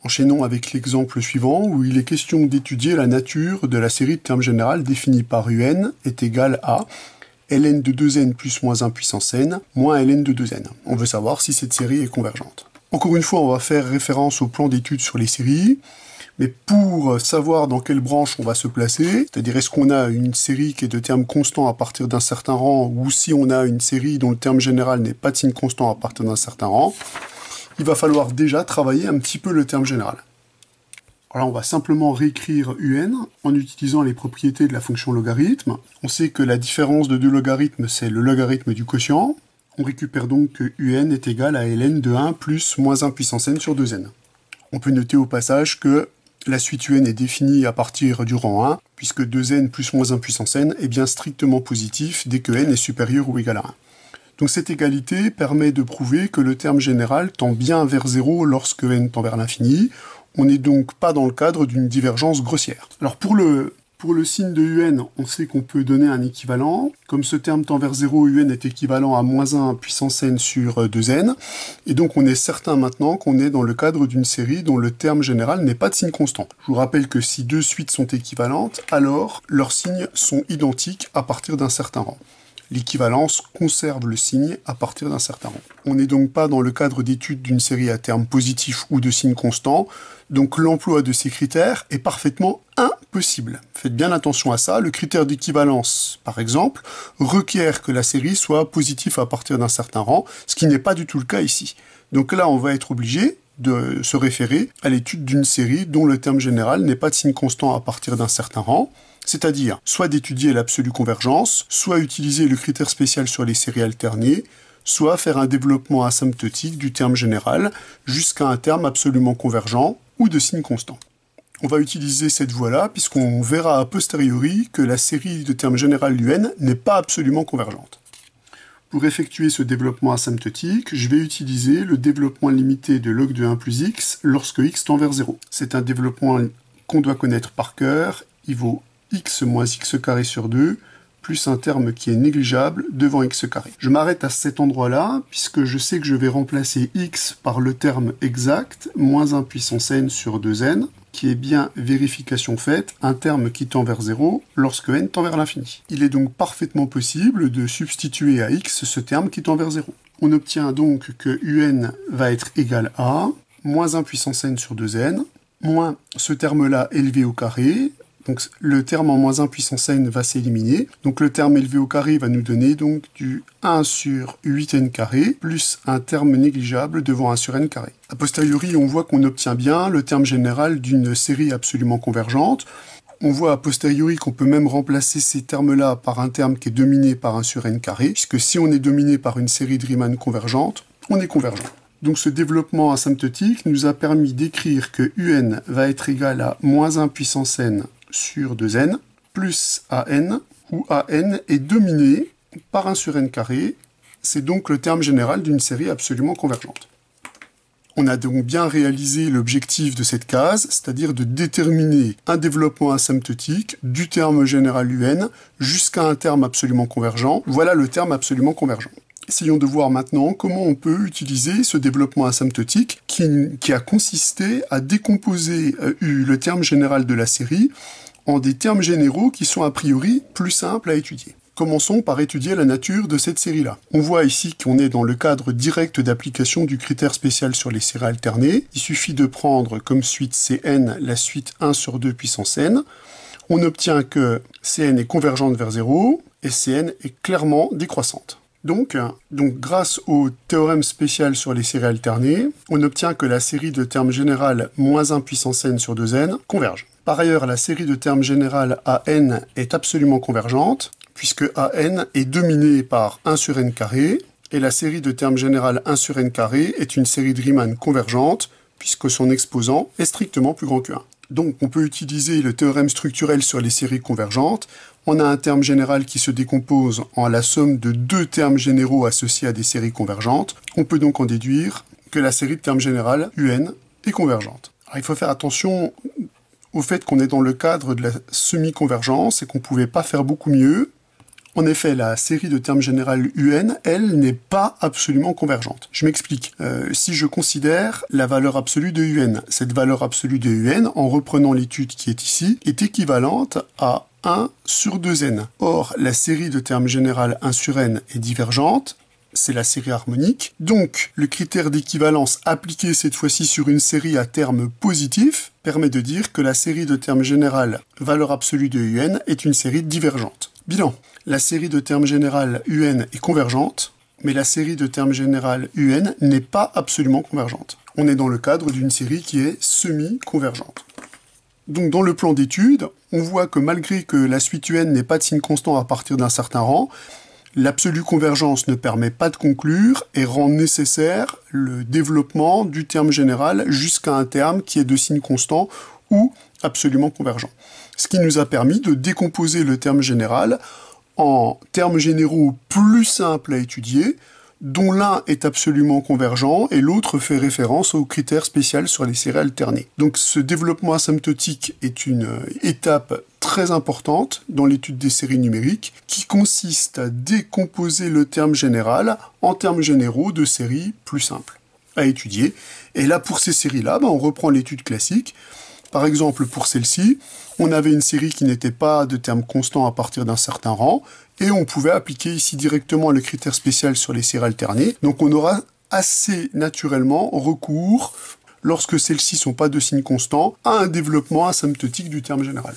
Enchaînons avec l'exemple suivant où il est question d'étudier la nature de la série de termes générales définie par UN est égale à ln de 2n plus moins 1 puissance n moins ln de 2n. On veut savoir si cette série est convergente. Encore une fois, on va faire référence au plan d'étude sur les séries, mais pour savoir dans quelle branche on va se placer, c'est-à-dire est-ce qu'on a une série qui est de termes constants à partir d'un certain rang, ou si on a une série dont le terme général n'est pas de signe constant à partir d'un certain rang, il va falloir déjà travailler un petit peu le terme général. Alors on va simplement réécrire UN en utilisant les propriétés de la fonction logarithme. On sait que la différence de deux logarithmes, c'est le logarithme du quotient. On récupère donc que UN est égal à ln de 1 plus moins 1 puissance n sur 2n. On peut noter au passage que la suite UN est définie à partir du rang 1, puisque 2n plus moins 1 puissance n est bien strictement positif dès que n est supérieur ou égal à 1. Donc cette égalité permet de prouver que le terme général tend bien vers 0 lorsque n tend vers l'infini. On n'est donc pas dans le cadre d'une divergence grossière. Alors pour le signe de UN, on sait qu'on peut donner un équivalent. Comme ce terme tend vers 0, UN est équivalent à moins 1 puissance n sur 2n. Et donc on est certain maintenant qu'on est dans le cadre d'une série dont le terme général n'est pas de signe constant. Je vous rappelle que si deux suites sont équivalentes, alors leurs signes sont identiques à partir d'un certain rang. L'équivalence conserve le signe à partir d'un certain rang. On n'est donc pas dans le cadre d'étude d'une série à terme positif ou de signe constant, donc l'emploi de ces critères est parfaitement impossible. Faites bien attention à ça, le critère d'équivalence, par exemple, requiert que la série soit positive à partir d'un certain rang, ce qui n'est pas du tout le cas ici. Donc là, on va être obligé de se référer à l'étude d'une série dont le terme général n'est pas de signe constant à partir d'un certain rang, c'est-à-dire soit d'étudier l'absolue convergence, soit utiliser le critère spécial sur les séries alternées, soit faire un développement asymptotique du terme général jusqu'à un terme absolument convergent ou de signe constant. On va utiliser cette voie-là puisqu'on verra a posteriori que la série de termes général UN n'est pas absolument convergente. Pour effectuer ce développement asymptotique, je vais utiliser le développement limité de log de 1 plus x lorsque x tend vers 0. C'est un développement qu'on doit connaître par cœur. Il vaut x moins x carré sur 2, plus un terme qui est négligeable devant x carré. Je m'arrête à cet endroit-là, puisque je sais que je vais remplacer x par le terme exact, moins 1 puissance n sur 2n, qui est bien, vérification faite, un terme qui tend vers 0 lorsque n tend vers l'infini. Il est donc parfaitement possible de substituer à x ce terme qui tend vers 0. On obtient donc que un va être égal à moins 1 puissance n sur 2n, moins ce terme-là élevé au carré. Donc le terme en moins 1 puissance n va s'éliminer. Donc le terme élevé au carré va nous donner donc du 1 sur 8n carré, plus un terme négligeable devant 1 sur n carré. A posteriori, on voit qu'on obtient bien le terme général d'une série absolument convergente. On voit a posteriori qu'on peut même remplacer ces termes-là par un terme qui est dominé par 1 sur n carré, puisque si on est dominé par une série de Riemann convergente, on est convergent. Donc ce développement asymptotique nous a permis d'écrire que un va être égal à moins 1 puissance n sur 2n, plus an, où an est dominé par 1 sur n carré. C'est donc le terme général d'une série absolument convergente. On a donc bien réalisé l'objectif de cette case, c'est-à-dire de déterminer un développement asymptotique du terme général un jusqu'à un terme absolument convergent. Voilà le terme absolument convergent. Essayons de voir maintenant comment on peut utiliser ce développement asymptotique qui a consisté à décomposer le terme général de la série en des termes généraux qui sont a priori plus simples à étudier. Commençons par étudier la nature de cette série-là. On voit ici qu'on est dans le cadre direct d'application du critère spécial sur les séries alternées. Il suffit de prendre comme suite Cn la suite 1 sur 2 puissance n. On obtient que Cn est convergente vers 0 et Cn est clairement décroissante. Donc, grâce au théorème spécial sur les séries alternées, on obtient que la série de termes général moins 1 puissance n sur 2n converge. Par ailleurs, la série de termes général an est absolument convergente, puisque an est dominée par 1 sur n carré, et la série de termes général 1 sur n carré est une série de Riemann convergente, puisque son exposant est strictement plus grand que 1. Donc, on peut utiliser le théorème structurel sur les séries convergentes. On a un terme général qui se décompose en la somme de deux termes généraux associés à des séries convergentes. On peut donc en déduire que la série de termes général un est convergente. Alors, il faut faire attention au fait qu'on est dans le cadre de la semi-convergence et qu'on ne pouvait pas faire beaucoup mieux. En effet, la série de termes général UN, elle, n'est pas absolument convergente. Je m'explique. Si je considère la valeur absolue de UN, cette valeur absolue de UN, en reprenant l'étude qui est ici, est équivalente à 1 sur 2n. Or, la série de termes général 1 sur n est divergente, c'est la série harmonique. Donc, le critère d'équivalence appliqué cette fois-ci sur une série à terme positif permet de dire que la série de termes général valeur absolue de UN est une série divergente. Bilan. La série de termes général UN est convergente, mais la série de termes général UN n'est pas absolument convergente. On est dans le cadre d'une série qui est semi-convergente. Donc dans le plan d'étude, on voit que malgré que la suite UN n'ait pas de signe constant à partir d'un certain rang, l'absolue convergence ne permet pas de conclure et rend nécessaire le développement du terme général jusqu'à un terme qui est de signe constant ou absolument convergent. Ce qui nous a permis de décomposer le terme général en termes généraux plus simples à étudier, dont l'un est absolument convergent et l'autre fait référence au critère spécial sur les séries alternées. Donc ce développement asymptotique est une étape très importante dans l'étude des séries numériques qui consiste à décomposer le terme général en termes généraux de séries plus simples à étudier. Et là, pour ces séries-là, on reprend l'étude classique. Par exemple, pour celle-ci, on avait une série qui n'était pas de termes constants à partir d'un certain rang, et on pouvait appliquer ici directement le critère spécial sur les séries alternées. Donc on aura assez naturellement recours, lorsque celles-ci ne sont pas de signe constant, à un développement asymptotique du terme général.